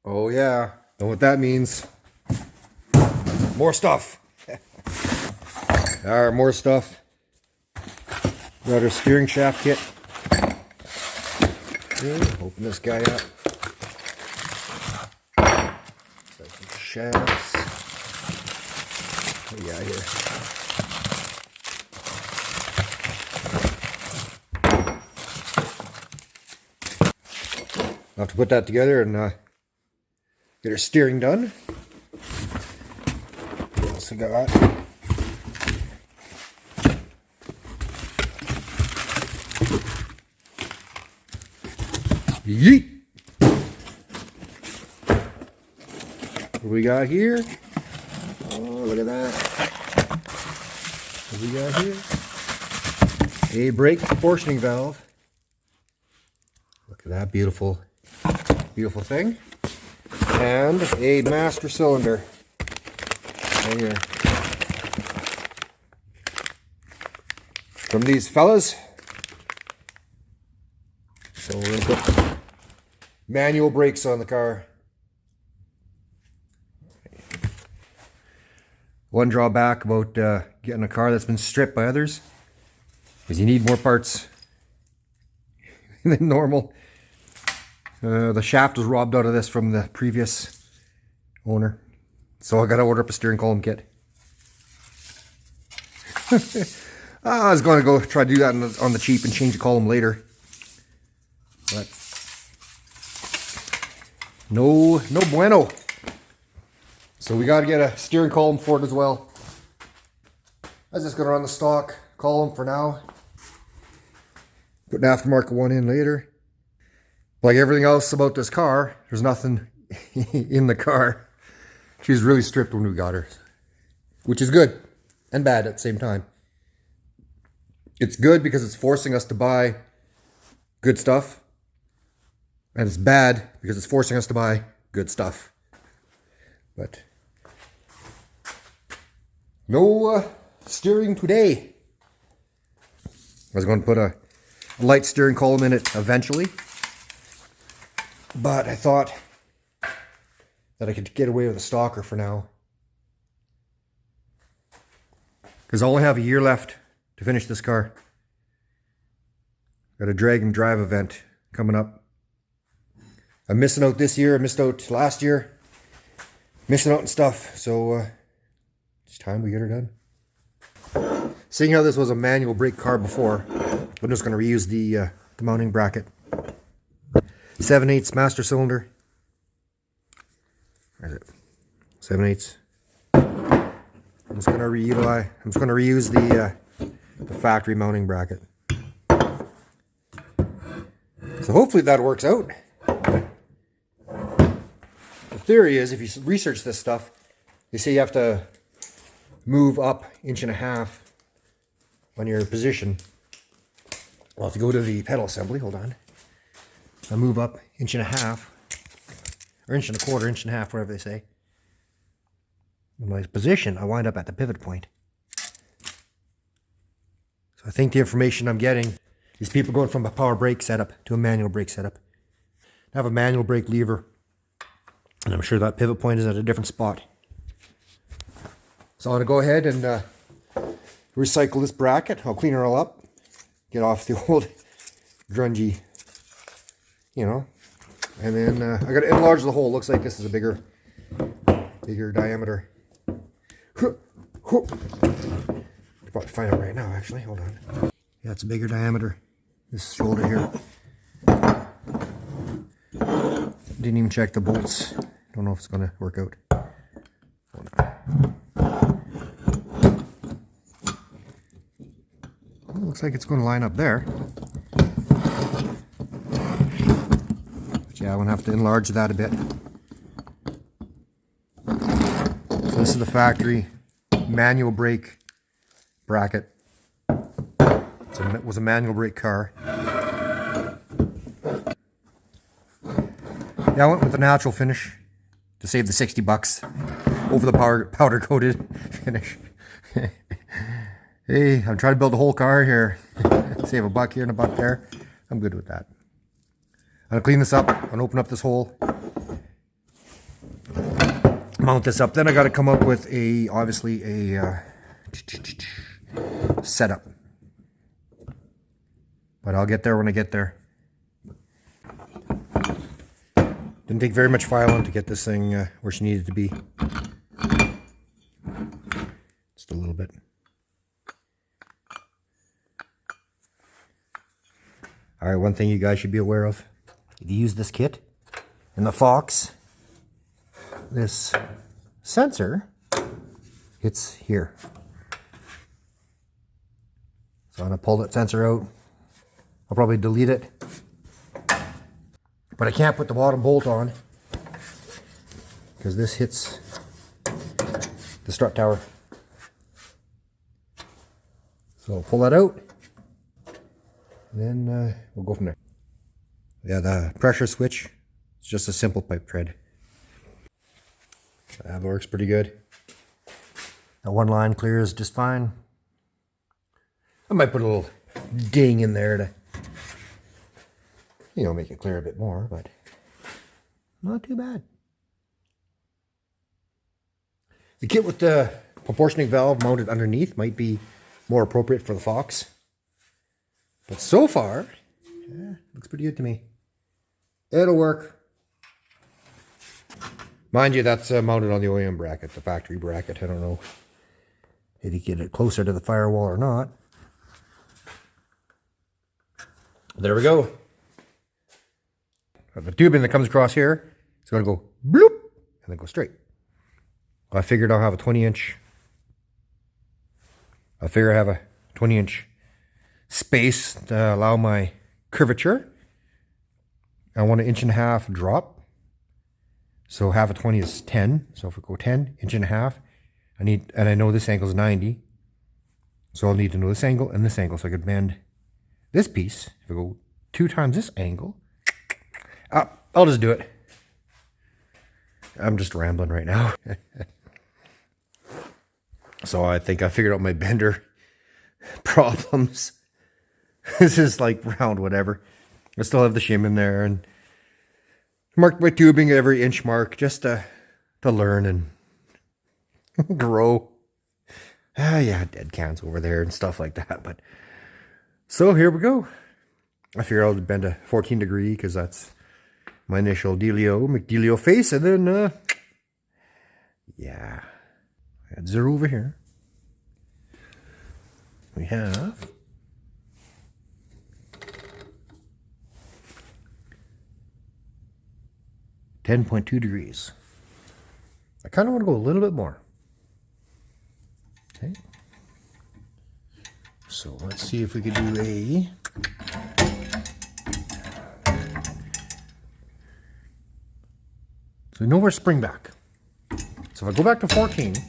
Oh yeah, know what that means. More stuff. Alright, more stuff. Got our steering shaft kit. Okay, open this guy up. Some shafts. What do we got here? I'll have to put that together and get our steering done. What else we got? Yeet! What do we got here? Oh, look at that. What do we got here? A brake proportioning valve. Look at that beautiful, beautiful thing. And a master cylinder. Right here. From these fellas. So we're going to put manual brakes on the car. One drawback about getting a car that's been stripped by others is you need more parts than normal. The shaft was robbed out of this from the previous owner, so I got to order up a steering column kit. I was going to go try to do that on the cheap and change the column later, but no bueno. So we got to get a steering column for it as well. I was just going to run the stock column for now. Put an aftermarket one in later. Like everything else about this car, there's nothing in the car. She was really stripped when we got her, which is good and bad at the same time. It's good because it's forcing us to buy good stuff, and it's bad because it's forcing us to buy good stuff. But no steering today. I was going to put a light steering column in it eventually, but I thought that I could get away with a stalker for now, because I only have a year left to finish this car. Got a drag and drive event coming up. I'm missing out this year. I missed out last year. Missing out on stuff. So it's time we get her done. Seeing how this was a manual brake car before, I'm just going to reuse the mounting bracket. 7/8 master cylinder. Where is it? 7/8. I'm just going to reuse the factory mounting bracket. So hopefully that works out. The theory is, if you research this stuff, they say you have to move up 1.5 inches on your position. Well, if you go to the pedal assembly, hold on. I move up 1.5 inches, or 1.25 inches, 1.5 inches, whatever they say. In my position, I wind up at the pivot point. So I think the information I'm getting is people going from a power brake setup to a manual brake setup. I have a manual brake lever, and I'm sure that pivot point is at a different spot. So I'm going to go ahead and recycle this bracket. I'll clean her all up, get off the old grungy, you know, and then I got to enlarge the hole. Looks like this is a bigger diameter. Probably find it right now, actually. Hold on. Yeah, it's a bigger diameter. This shoulder here. Didn't even check the bolts. Don't know if it's going to work out. Hold on. Well, looks like it's going to line up there. But yeah, I'm going to have to enlarge that a bit. So this is the factory manual brake bracket. It was a manual brake car. Yeah, I went with the natural finish to save the $60 over the powder coated finish. Hey, I'm trying to build a whole car here. Save $1 here and $1 there. I'm good with that. I'm gonna clean this up and open up this hole. mount this up. Then I got to come up with obviously a setup. But I'll get there when I get there. Didn't take very much filing to get this thing where she needed to be. Just a little bit. Alright, one thing you guys should be aware of. If you use this kit in the Fox, this sensor hits here. So I'm going to pull that sensor out. I'll probably delete it. But I can't put the bottom bolt on because this hits the strut tower. So I'll pull that out and then we'll go from there. Yeah, the pressure switch is just a simple pipe thread. That works pretty good. That one line clears just fine. I might put a little ding in there to, make it clear a bit more, but not too bad. The kit with the proportioning valve mounted underneath might be more appropriate for the Fox. But so far, yeah, looks pretty good to me. It'll work. Mind you, that's mounted on the OEM bracket, the factory bracket. I don't know if you get it closer to the firewall or not. There we go. The tubing that comes across here is going to go bloop and then go straight. I figured I'll have a 20-inch. I figure I have a 20-inch space to allow my curvature. I want an 1.5 inch drop. So half of 20 is 10. So if we go 10, 1.5 inch, I know this angle is 90. So I'll need to know this angle and this angle so I could bend this piece. If I go 2 times this angle, I'll just do it. I'm just rambling right now. So I think I figured out my bender problems. This is like round whatever. I still have the shim in there and marked my tubing at every inch mark just to learn and grow. Yeah, dead cans over there and stuff like that. But so here we go. I figured I'll bend a 14 degree because that's my initial McDealio face, and then yeah, I got 0 over here. We have $10.2 degrees. I kind of want to go a little bit more. Okay. So let's see if we could do a so we know we're spring back. So if I go back to 14, so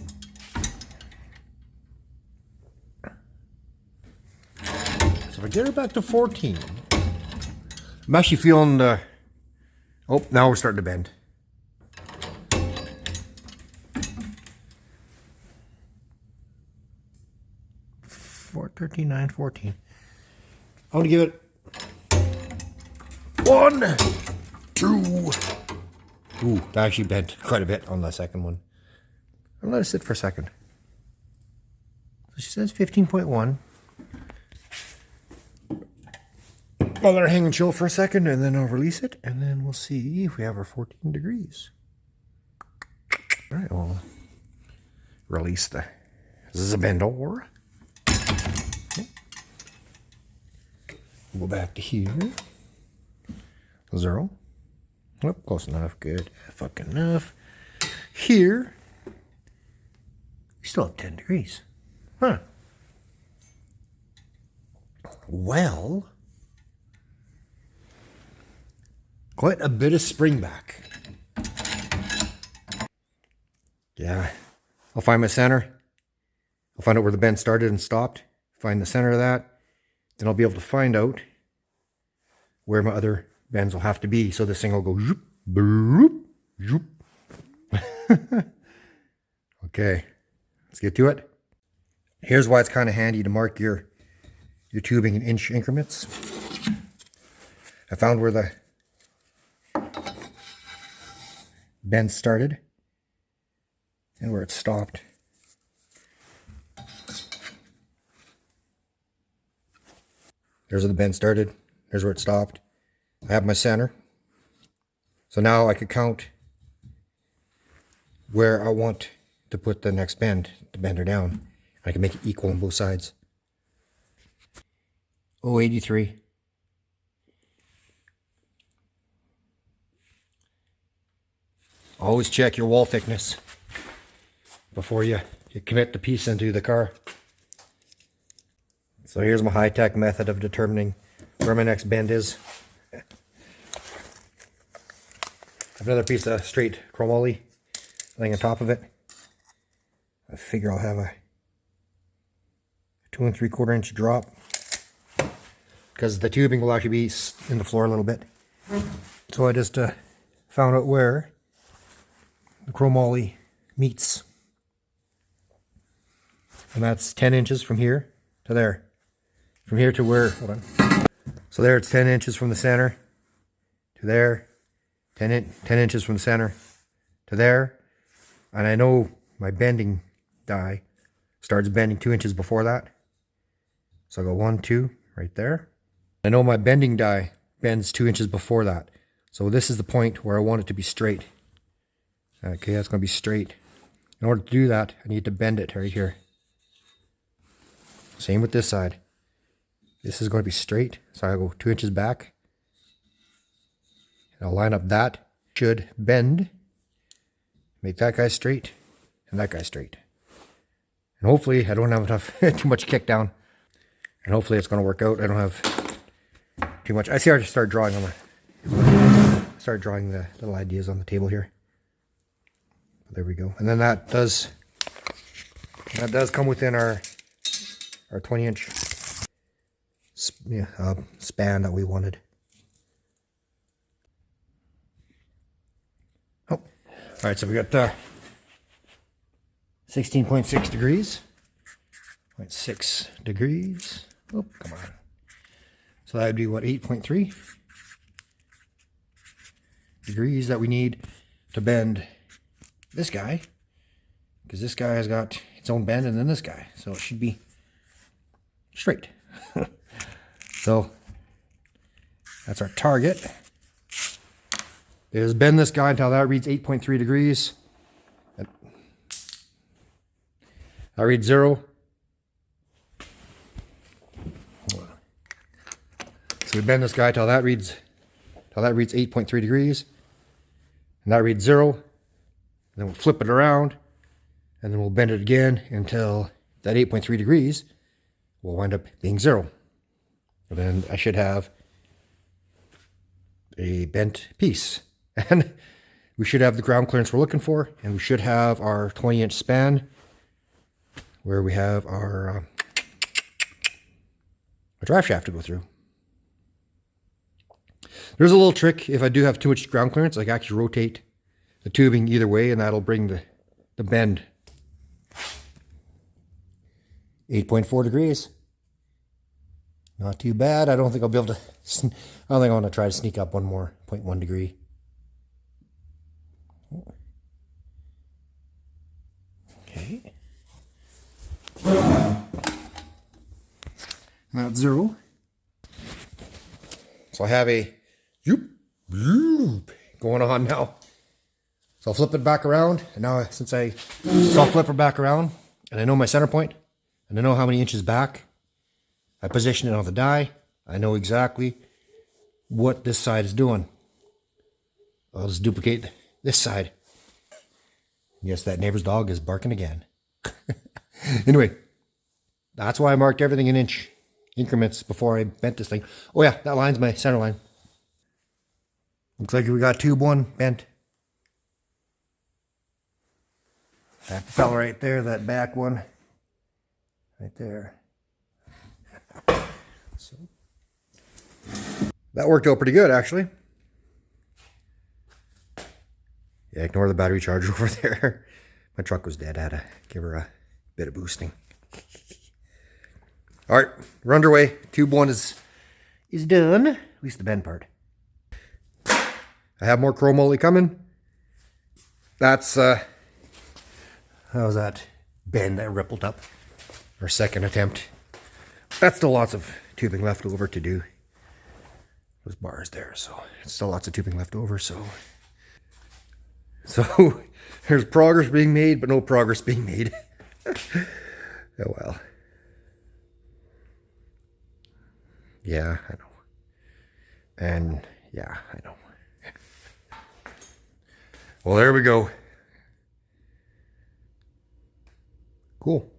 if I get her back to 14, I'm actually feeling the, oh, now we're starting to bend. Four, 13, 9, 14. I'm gonna give it 1, 2. Ooh, that actually bent quite a bit on the second one. I'll let it sit for a second. So she says 15.1. I'll let her hang and chill for a second, and then I'll release it, and then we'll see if we have our 14 degrees. All right, well, release the Zabendor. Okay. We'll go back to here. 0. Oh, close enough. Good. Fucking enough. Here, we still have 10 degrees. Huh. Well, quite a bit of spring back. Yeah. I'll find my center. I'll find out where the bend started and stopped. Find the center of that. Then I'll be able to find out where my other bends will have to be. So this thing will go zoop, bloop, zoop. Okay. Let's get to it. Here's why it's kind of handy to mark your tubing in inch increments. I found where the bend started. and where it stopped. There's where the bend started. There's where it stopped. I have my center. So now I could count where I want to put the next bend to bend her down. I can make it equal on both sides. 0.83. Always check your wall thickness before you commit the piece into the car. So here's my high-tech method of determining where my next bend is. I have another piece of straight chromoly laying on top of it. I figure I'll have a 2 3/4 inch drop because the tubing will actually be in the floor a little bit. So I just found out where the chromoly meets, and that's 10 inches from here to there. From here to where, hold on. So there it's 10 inches from the center to there, 10 inches from the center to there. And I know my bending die starts bending 2 inches before that. So I go 1, 2, right there. I know my bending die bends 2 inches before that. So this is the point where I want it to be straight. Okay, that's going to be straight. In order to do that, I need to bend it right here. Same with this side. This is going to be straight, so I'll go 2 inches back. And I'll line up that. Should bend. Make that guy straight and that guy straight. And hopefully I don't have enough, too much kick down. And hopefully it's going to work out. I don't have too much. I see I just start drawing on the little ideas on the table here. There we go. And then that does come within our 20-inch span that we wanted. Oh, all right. So we got 16.6 degrees, 0.6 degrees. Oh, come on. So that would be what, 8.3 degrees that we need to bend this guy, because this guy has got its own bend, and then this guy, so it should be straight. So that's our target, is bend this guy until that reads 8.3 degrees. That reads 0. So we bend this guy till that reads 8.3 degrees, and that reads 0. And then we'll flip it around, and then we'll bend it again until that 8.3 degrees will wind up being 0. And then I should have a bent piece. And we should have the ground clearance we're looking for, and we should have our 20-inch span where we have our drive shaft to go through. There's a little trick. If I do have too much ground clearance, I can actually rotate the tubing either way, and that'll bring the bend 8.4 degrees. Not too bad. I don't think I'll be able to, I don't think I want to try to sneak up one more 0.1 degree. Okay. That's 0. So I have a going on now. So I'll flip it back around, and now since I'll flip her back around, and I know my center point, and I know how many inches back, I position it on the die. I know exactly what this side is doing. I'll just duplicate this side. Yes, that neighbor's dog is barking again. Anyway, that's why I marked everything in inch increments before I bent this thing. Oh yeah, that line's my center line. Looks like we got tube 1 bent. That fell right there, that back one. Right there. So that worked out pretty good, actually. Yeah, ignore the battery charger over there. My truck was dead. I had to give her a bit of boosting. All right, we're underway. Tube 1 is done, at least the bend part. I have more chromoly coming. That's That was that bend that rippled up. Our second attempt. That's still lots of tubing left over to do. Those bars there, so it's still lots of tubing left over, so there's progress being made, but no progress being made. Oh well. Yeah, I know. And yeah, I know. Well, there we go. Cool.